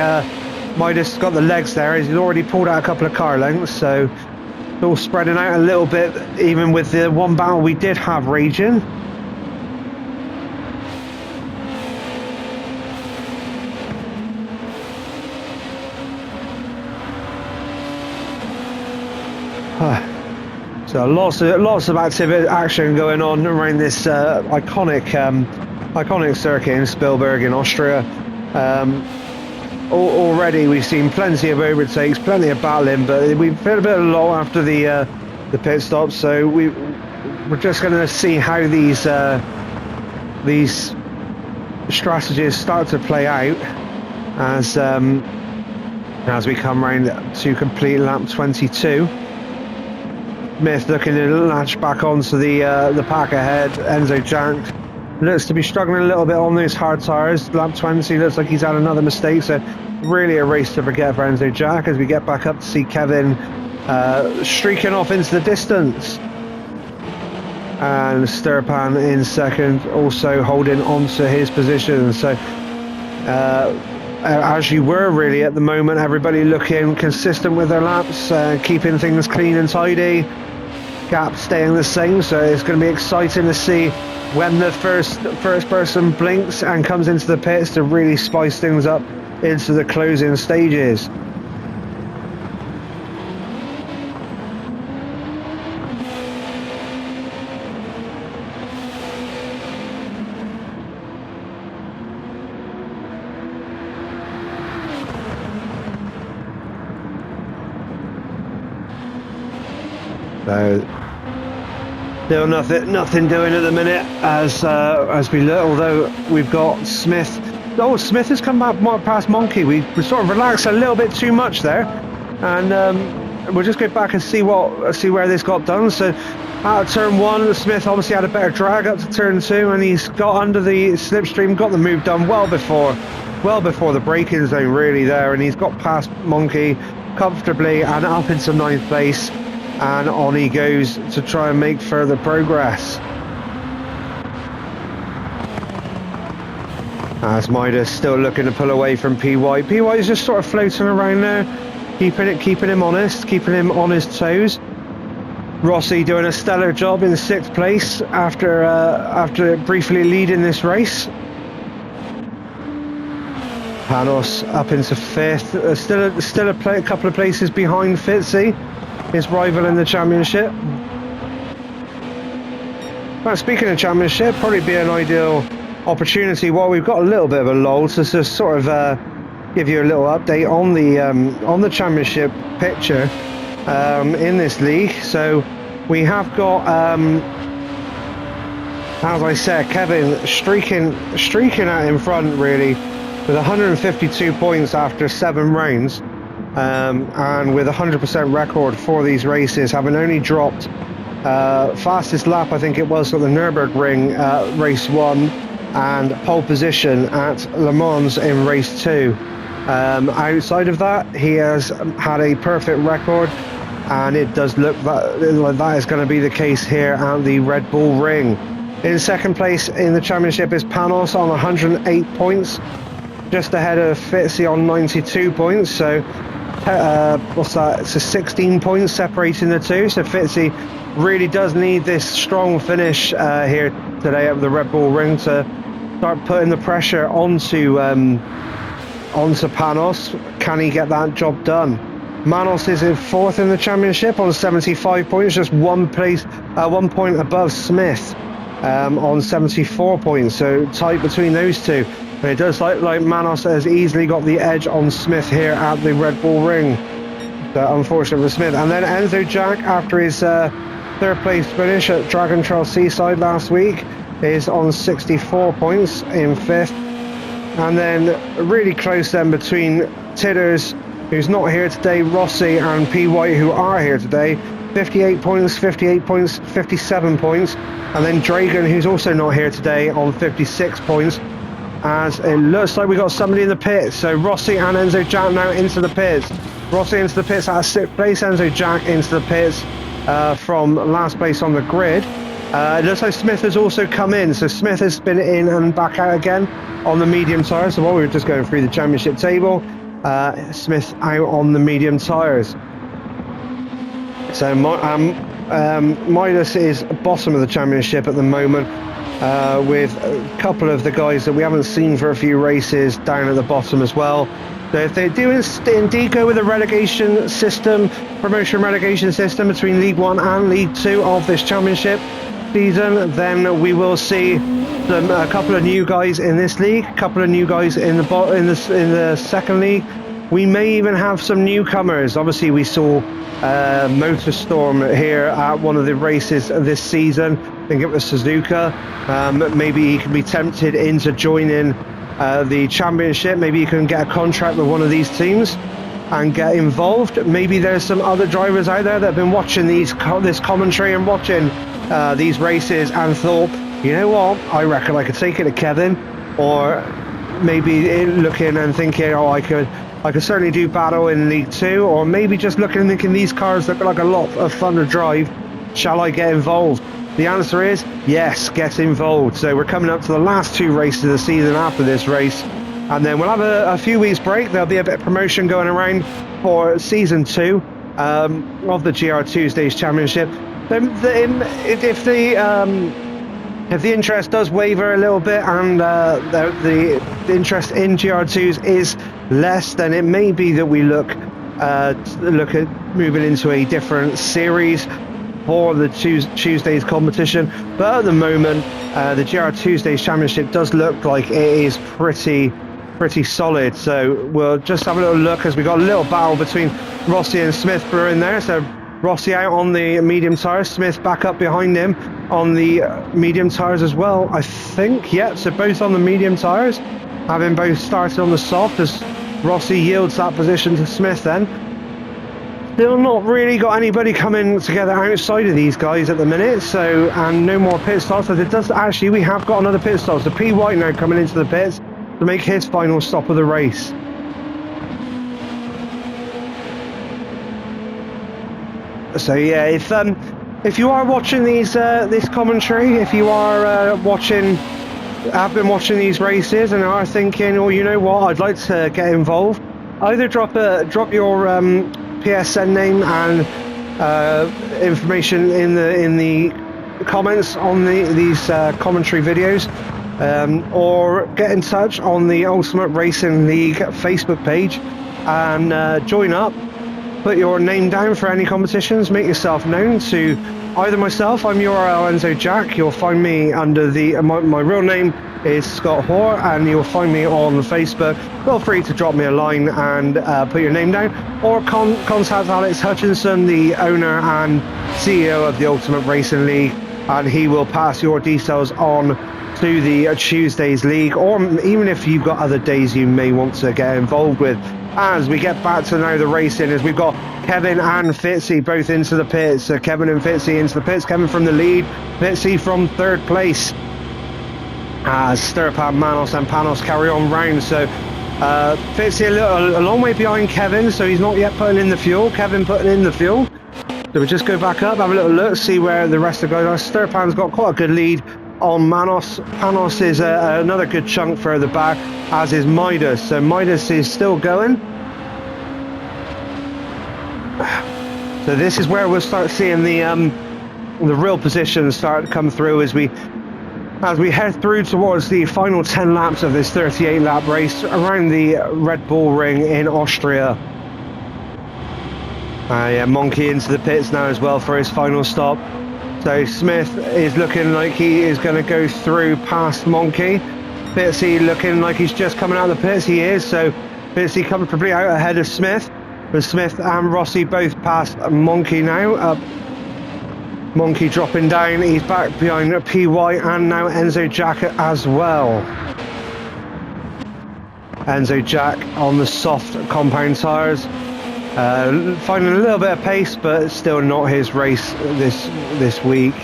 Midas has got the legs there. He's already pulled out a couple of car lengths, so it's all spreading out a little bit, even with the one battle we did have raging. So lots of activity, action going on around this iconic circuit in Spielberg in Austria. Already we've seen plenty of overtakes, plenty of battling, but we've had a bit of a lull after the pit stops, so we're just going to see how these strategies start to play out as we come round to complete lap 22. Smith looking to latch back onto the pack ahead. Enzo Jack looks to be struggling a little bit on those hard tyres. Lap 20 looks like he's had another mistake, so really a race to forget for Enzo Jack as we get back up to see Kevin streaking off into the distance. And Sturpan in 2nd, also holding on to his position. So as you were really at the moment, everybody looking consistent with their laps, keeping things clean and tidy, gap staying the same, so it's going to be exciting to see when the first person blinks and comes into the pits to really spice things up into the closing stages. So still nothing doing at the minute as we look, although we've got Smith. Oh, Smith has come back past Monkey. We sort of relaxed a little bit too much there, and we'll just go back and see where this got done. So out of turn 1, Smith obviously had a better drag up to turn 2, and he's got under the slipstream, got the move done well before the braking zone really there, and he's got past Monkey comfortably and up into 9th place, and on he goes to try and make further progress. As Midas still looking to pull away from PY. PY is just sort of floating around there, keeping him honest, keeping him on his toes. Rossi doing a stellar job in 6th place after briefly leading this race. Panos up into 5th, still a couple of places behind Fitzy, his rival in the championship. Well, speaking of championship, probably be an ideal opportunity while we've got a little bit of a lull to just sort of give you a little update on the championship picture. in this league. So we have got, as I said, Kevin streaking out in front really, with 152 points after 7 rounds, and with a 100% record for these races, having only dropped fastest lap, I think it was, at the Nürburgring race 1, and pole position at Le Mans in race 2. Outside of that, he has had a perfect record, and it does look like that is going to be the case here at the Red Bull Ring. In second place in the championship is Panos on 108 points, just ahead of Fitzy on 92 points. So what's that? It's a 16 points separating the two. So Fitzy really does need this strong finish here today at the Red Bull Ring to start putting the pressure onto Panos. Can he get that job done? Manos is in 4th in the championship on 75 points, just 1 point above Smith on 74 points, so tight between those two. And it does look like Manos has easily got the edge on Smith here at the Red Bull Ring. So unfortunate for Smith. And then Enzo Jack, after his 3rd place finish at Dragon Trail Seaside last week, is on 64 points in 5th. And then really close then between Titters, who's not here today, Rossi and P. White, who are here today. 58 points, 58 points, 57 points. And then Dragon, who's also not here today, on 56 points. As it looks like we got somebody in the pits. So Rossi and Enzo Jack now into the pits. Rossi into the pits at 6th place, Enzo Jack into the pits from last place on the grid. It looks like Smith has also come in. So Smith has been in and back out again on the medium tyres. So while we were just going through the championship table, Smith out on the medium tyres. So Midas is bottom of the championship at the moment, with a couple of the guys that we haven't seen for a few races down at the bottom as well. So if they do indeed go with a relegation system, promotion relegation system between League 1 and League 2 of this championship season, then we will see a couple of new guys in this league, a couple of new guys in the second league. We may even have some newcomers. Obviously, we saw Motorstorm here at one of the races this season. I think it was Suzuka. Maybe he can be tempted into joining the championship. Maybe he can get a contract with one of these teams and get involved. Maybe there's some other drivers out there that have been watching this commentary and watching these races and thought, you know what, I reckon I could take it to Kevin. Or maybe looking and thinking, oh, I could certainly do battle in League 2, or maybe just looking and thinking these cars look like a lot of fun to drive. Shall I get involved? The answer is yes, get involved. So we're coming up to the last 2 races of the season after this race, and then we'll have a few weeks break. There'll be a bit of promotion going around for season 2 of the GrTwosdays Championship. If the interest does waver a little bit and the interest in GR2s is less, then it may be that we look at moving into a different series for the Tuesdays competition. But at the moment, the GrTwosdays Championship does look like it is pretty solid. So we'll just have a little look, as we got a little battle between Rossi and Smith who are in there. So Rossi out on the medium tyres, Smith back up behind him on the medium tyres as well, I think. Yeah, so both on the medium tyres, having both started on the soft, as Rossi yields that position to Smith then. Still not really got anybody coming together outside of these guys at the minute, so, and no more pit stops. As it does, actually, we have got another pit stop. So P. White now coming into the pits to make his final stop of the race. So yeah, if you are watching this commentary, if you are have been watching these races and are thinking, oh, you know what, I'd like to get involved, either drop your PSN name and information in the comments on these commentary videos, or get in touch on the Ultimate Racing League Facebook page and join up put your name down for any competitions. Make yourself known to either myself. I'm URL Enzo Jack. You'll find me under the my real name is Scott Hoare, and you'll find me on Facebook. Feel free to drop me a line and put your name down, or contact Alex Hutchinson, the owner and CEO of the Ultimate Racing League, and he will pass your details on to the Tuesdays League, or even if you've got other days you may want to get involved with. As we get back to now the racing, as we've got Kevin and Fitzy both into the pits. So Kevin and Fitzy into the pits. Kevin from the lead, Fitzy from third place. As Sturpan, Manos and Panos carry on round. So Fitzy a long way behind Kevin, so he's not yet putting in the fuel. Kevin putting in the fuel. So we just go back up, have a little look, see where the rest of the guys are. Sturpan's got quite a good lead on Manos. Panos is another good chunk further back, as is Midas. So Midas is still going. So this is where we'll start seeing the real positions start to come through as we head through towards the final 10 laps of this 38 lap race around the Red Bull Ring in Austria. Yeah, Monkey into the pits now as well for his final stop. So Smith is looking like he is going to go through past Monkey. Fitzy looking like he's just coming out of the pits. He is. So Fitzy comfortably out ahead of Smith. But Smith and Rossi both past Monkey now. Monkey dropping down. He's back behind PY and now Enzo Jack as well. Enzo Jack on the soft compound tyres. Finding a little bit of pace, but still not his race this week.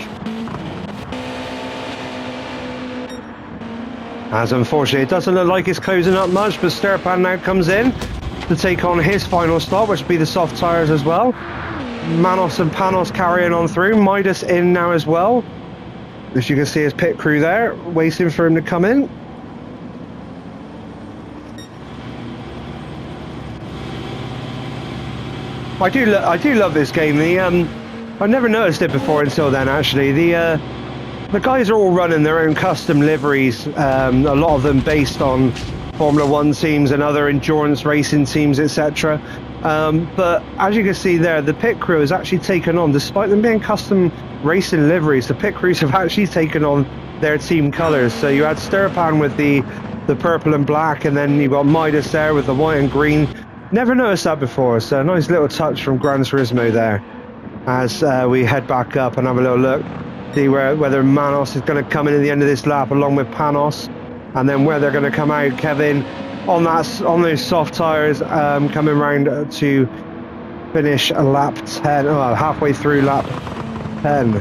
As unfortunately it doesn't look like it's closing up much, but Sturpan now comes in to take on his final stop, which will be the soft tyres as well. Manos and Panos carrying on through. Midas in now as well. As you can see his pit crew there, waiting for him to come in. I do love this game. I never noticed it before until then. Actually, the guys are all running their own custom liveries. A lot of them based on Formula One teams and other endurance racing teams, etc. But as you can see there, the pit crew has actually taken on, despite them being custom racing liveries, the pit crews have actually taken on their team colours. So you had Sturpan with the purple and black, and then you got Midas there with the white and green. Never noticed that before, so a nice little touch from Gran Turismo there. As we head back up and have a little look, see whether Manos is going to come in at the end of this lap along with Panos, and then where they're going to come out. Kevin on those soft tyres, coming round to finish a lap 10, halfway through lap 10.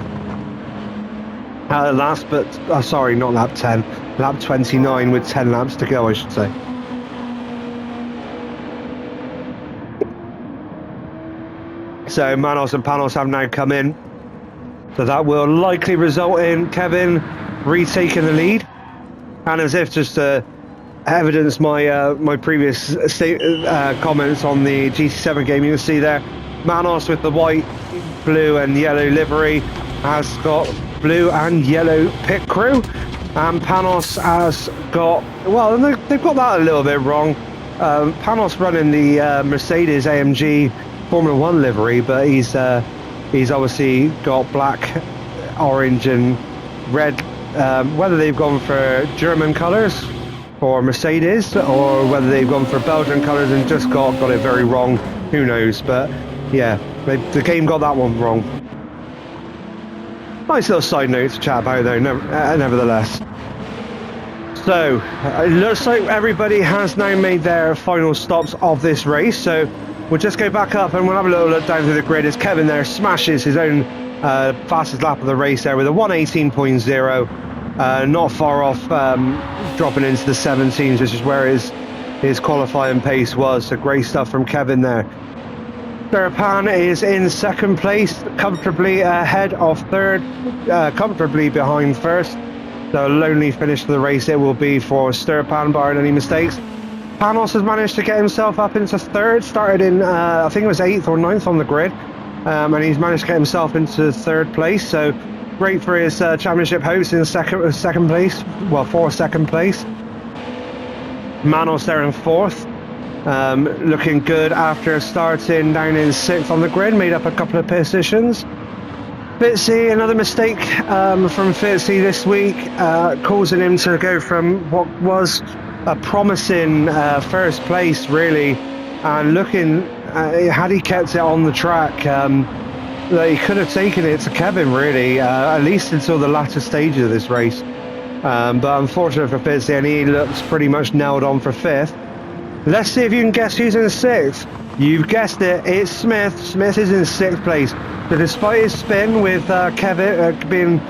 Last, but sorry, not lap 10, lap 29 with 10 laps to go, I should say. So Manos and Panos have now come in, so that will likely result in Kevin retaking the lead. And as if just to evidence my previous comments on the GT7 game, you can see there Manos with the white, blue and yellow livery has got blue and yellow pit crew, and Panos has got, well, they've got that a little bit wrong. Panos running the Mercedes AMG Formula One livery, but he's obviously got black, orange and red. Whether they've gone for German colours for Mercedes, or whether they've gone for Belgian colours and just got it very wrong, who knows. But yeah, the game got that one wrong. Nice little side note to chat about though, nevertheless. So it looks like everybody has now made their final stops of this race, so we'll just go back up and we'll have a little look down through the grid as Kevin there smashes his own fastest lap of the race there with a 1:18.0. Not far off dropping into the 17s, which is where his qualifying pace was. So great stuff from Kevin there. Sturpan is in second place, comfortably ahead of third, comfortably behind first. So a lonely finish to the race it will be for Sturpan, barring any mistakes. Panos has managed to get himself up into third, started in, I think it was 8th or 9th on the grid, and he's managed to get himself into third place, so great for his championship hopes in second place, well, for second place. Manos there in fourth, looking good after starting down in 6th on the grid, made up a couple of positions. Fitzy, another mistake from Fitzy this week, causing him to go from what was a promising first place, really, and looking, had he kept it on the track, he could have taken it to Kevin, really, at least until the latter stages of this race. But unfortunate for Fitzy, and he looks pretty much nailed on for 5th. Let's see if you can guess who's in 6th. You've guessed it, it's Smith. Smith is in 6th place. So despite his spin with Kevin being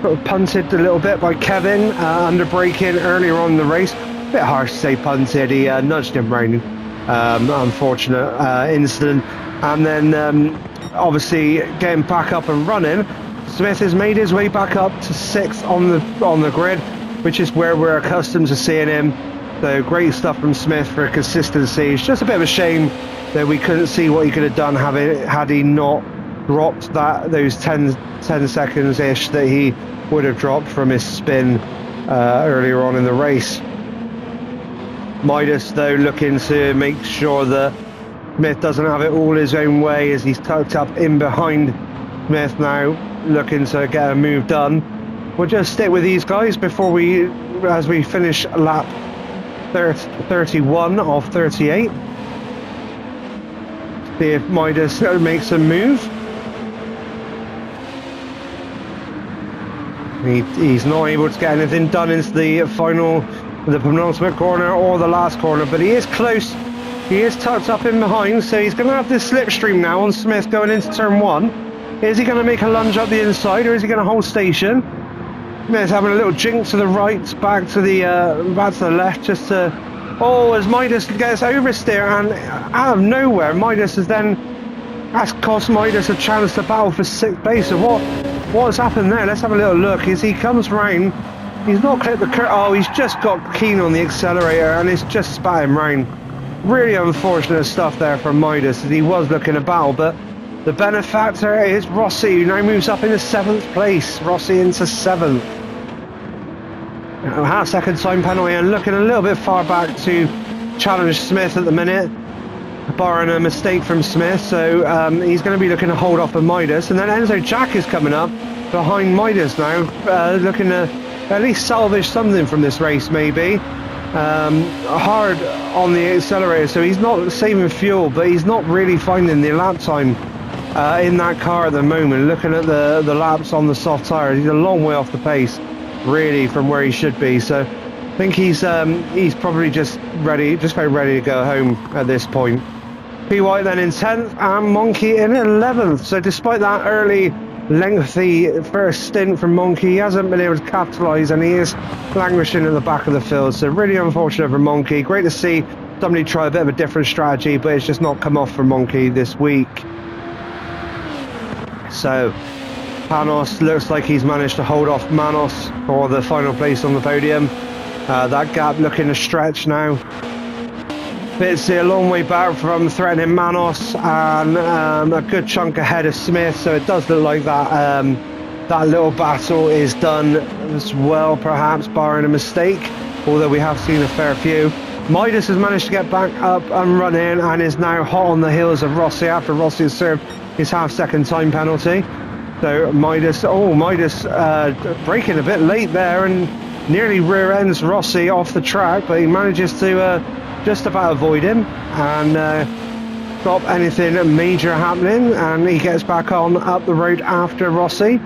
sort of punted a little bit by Kevin under braking earlier on in the race, a bit harsh to say punted, he nudged him round. Unfortunate incident. And then obviously getting back up and running, Smith has made his way back up to 6th on the grid, which is where we're accustomed to seeing him. So great stuff from Smith for consistency. It's just a bit of a shame that we couldn't see what he could have done had he not dropped those 10 seconds ish that he would have dropped from his spin earlier on in the race. Midas, though, looking to make sure that Smith doesn't have it all his own way as he's tucked up in behind Smith now, looking to get a move done. We'll just stick with these guys as we finish lap 31 of 38. See if Midas makes a move. He's not able to get anything done into the penultimate corner or the last corner, but he is close. He is tucked up in behind, so he's going to have this slipstream now on Smith going into turn 1. Is he going to make a lunge up the inside, or is he going to hold station? Smith's having a little jink to the right, back to the left, just to... Oh, as Midas gets oversteer, and out of nowhere, that's cost Midas a chance to battle for 6th place. So what's happened there? Let's have a little look. As he comes round, he's not clipped the curve. Oh, he's just got keen on the accelerator, and it's just spat him round. Really unfortunate stuff there from Midas, as he was looking to battle, but the benefactor is Rossi, who now moves up into 7th place. Rossi into 7th. Half-second time penalty, and looking a little bit far back to challenge Smith at the minute, barring a mistake from Smith, so he's going to be looking to hold off of Midas. And then Enzo Jack is coming up behind Midas now, looking to at least salvage something from this race, maybe. Hard on the accelerator, so he's not saving fuel, but he's not really finding the lap time in that car at the moment. Looking at the laps on the soft tyres, he's a long way off the pace, really, from where he should be. So I think he's probably just very ready to go home at this point. P. White then in 10th and Monkey in 11th. So despite that early lengthy first stint from Monkey, he hasn't been able to capitalise, and he is languishing at the back of the field. So really unfortunate for Monkey. Great to see somebody try a bit of a different strategy, but it's just not come off for Monkey this week. So Panos looks like he's managed to hold off Manos for the final place on the podium. That gap looking to stretch now. Fitzy a long way back from threatening Manos, and a good chunk ahead of Smith, so it does look like that little battle is done as well, perhaps barring a mistake, although we have seen a fair few. Midas has managed to get back up and running, and is now hot on the heels of Rossi after Rossi has served his half-second time penalty. So Midas braking a bit late there and nearly rear ends Rossi off the track, but he manages to just about avoid him and stop anything major happening, and he gets back on up the road after Rossi.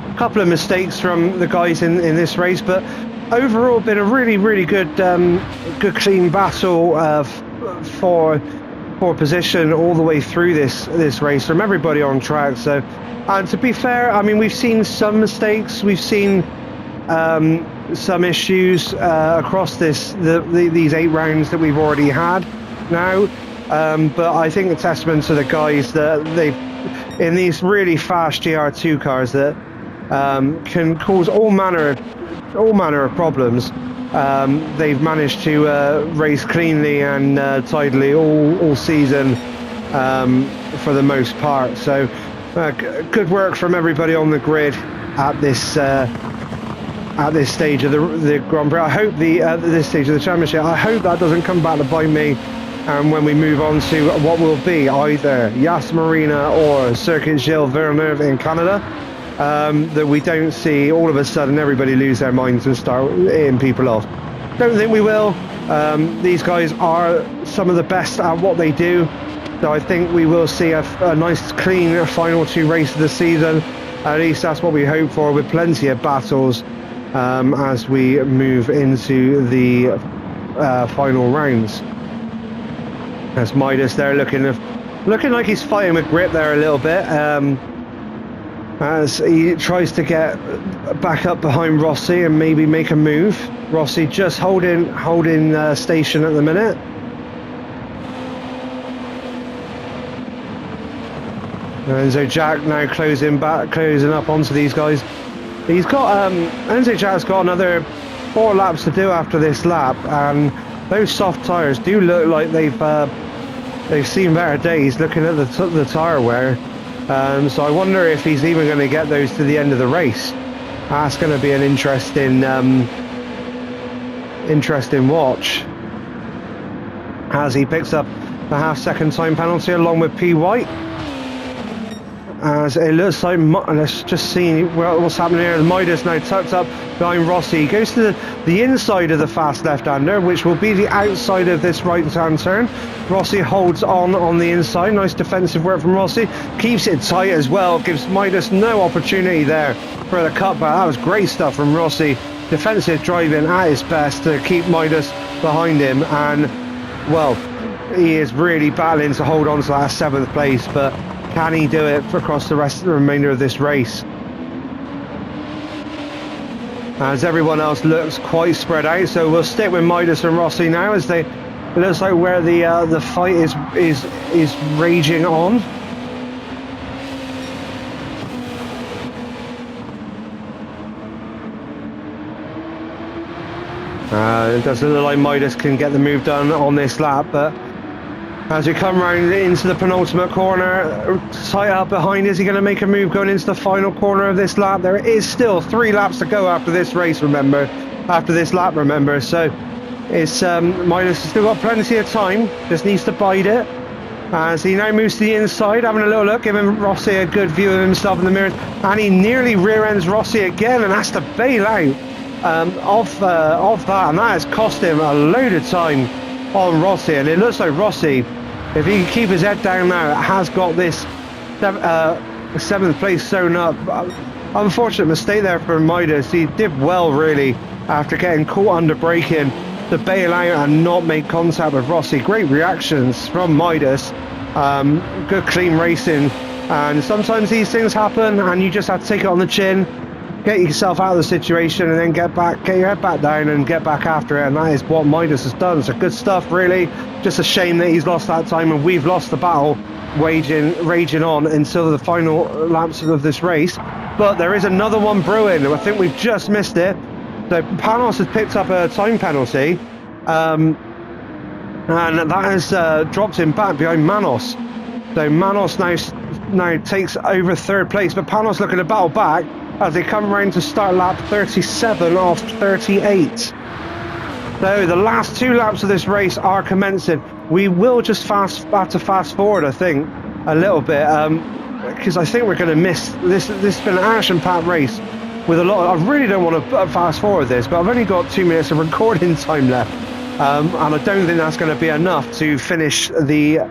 A couple of mistakes from the guys in this race, but overall been a really good clean battle for position all the way through this race from everybody on track. So, and to be fair, I mean, we've seen some mistakes, we've seen some issues across these 8 rounds that we've already had now, but I think a testament to the guys that they've in these really fast GR2 cars that can cause all manner of problems. They've managed to race cleanly and tidily all season for the most part. So good work from everybody on the grid at this at this stage of the Grand Prix. I hope this stage of the championship, I hope that doesn't come back to bite me. And when we move on to what will be either Yas Marina or Circuit Gilles Villeneuve in Canada, that we don't see all of a sudden everybody lose their minds and start hitting people off. Don't think we will. These guys are some of the best at what they do, so I think we will see a nice clean final 2 races of the season. At least that's what we hope for, with plenty of battles as we move into the final rounds. That's Midas there looking like he's fighting with grip there a little bit, as he tries to get back up behind Rossi and maybe make a move. Rossi just holding station at the minute. Enzo Jack now closing up onto these guys. He's got Enzo Jack's got another 4 laps to do after this lap, and those soft tyres do look like they've seen better days looking at the tyre wear. So I wonder if he's even going to get those to the end of the race. That's going to be an interesting watch, as he picks up the half-second time penalty along with P. White. As it looks like, let's just see what's happening here. Midas now tucked up behind Rossi. He goes to the inside of the fast left-hander, which will be the outside of this right-hand turn. Rossi holds on the inside. Nice defensive work from Rossi. Keeps it tight as well. Gives Midas no opportunity there for the cutback. That was great stuff from Rossi. Defensive driving at his best to keep Midas behind him. And, well, he is really battling to hold on to that 7th place, but can he do it across the remainder of this race? As everyone else looks quite spread out, so we'll stick with Midas and Rossi now, as it looks like where the fight is raging on. It doesn't look like Midas can get the move done on this lap, but as we come round into the penultimate corner, tight up behind, is he going to make a move going into the final corner of this lap? There is still 3 laps to go after this race, remember. After this lap, remember. So it's Midas has still got plenty of time, just needs to bide it. As he now moves to the inside, having a little look, giving Rossi a good view of himself in the mirrors. And he nearly rear ends Rossi again and has to bail out off that. And that has cost him a load of time on Rossi. And it looks like Rossi, if he can keep his head down now, has got this 7th place sewn up. Unfortunate mistake there for Midas. He did well, really, after getting caught under braking, to bail out and not make contact with Rossi. Great reactions from Midas. Good clean racing. And sometimes these things happen and you just have to take it on the chin, get yourself out of the situation, and then get your head back down and get back after it. And that is what Midas has done. So good stuff, really. Just a shame that he's lost that time and we've lost the battle, raging on until the final laps of this race. But there is another one brewing. I think we've just missed it. So Panos has picked up a time penalty, and that has dropped him back behind Manos. So Manos now takes over 3rd place, but Panos looking to battle back as they come round to start lap 37 off 38. So the last 2 laps of this race are commencing. We will just have to fast forward, I think, a little bit, because I think we're going to miss this. This has been an action-packed race with a lot. I really don't want to fast forward this, but I've only got 2 minutes of recording time left, and I don't think that's going to be enough to finish the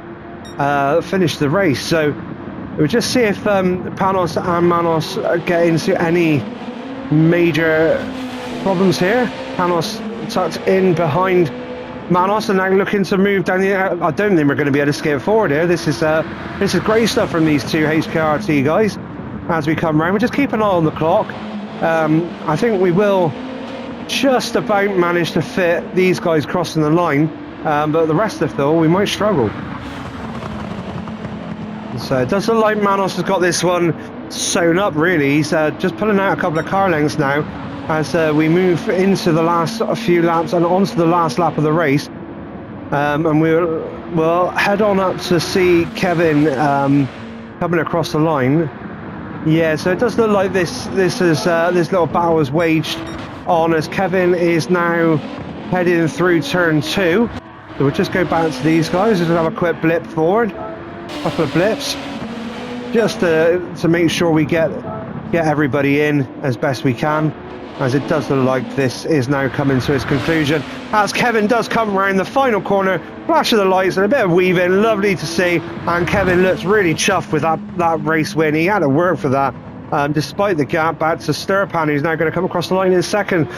race. So we'll just see if Panos and Manos get into any major problems here. Panos tucked in behind Manos and now looking to move down the. I don't think we're going to be able to skip forward here. This is great stuff from these 2 HKRT guys. As we come round, we'll just keep an eye on the clock. I think we will just about manage to fit these guys crossing the line, but the rest of them, we might struggle. So it does look like Manos has got this one sewn up, really. He's just pulling out a couple of car lengths now as we move into the last few laps and onto the last lap of the race. And we'll head on up to see Kevin coming across the line. Yeah, so it does look like this little battle was waged on as Kevin is now heading through turn 2. So we'll just go back to these guys, just have a quick blip forward, a couple of blips, just to make sure we get everybody in as best we can, as it does look like this is now coming to its conclusion, as Kevin does come around the final corner, flash of the lights and a bit of weaving, lovely to see, and Kevin looks really chuffed with that race win. He had to work for that, despite the gap. Back to Sturpan, who's now going to come across the line in second.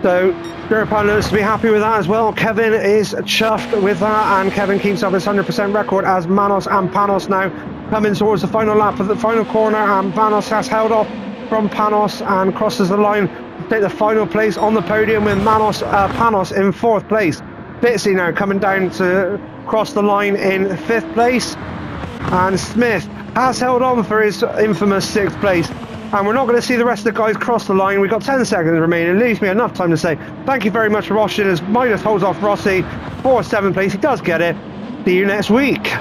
So Sturpan looks to be happy with that as well. Kevin is chuffed with that, and Kevin keeps up his 100% record as Manos and Panos now coming towards the final lap of the final corner, and Panos has held off from Panos and crosses the line to take the final place on the podium with Panos in 4th place. Bitsy now coming down to cross the line in 5th place, and Smith has held on for his infamous 6th place. And we're not going to see the rest of the guys cross the line. We've got 10 seconds remaining. It leaves me enough time to say thank you very much for watching as Midas holds off Rossi for 7th place. He does get it. See you next week.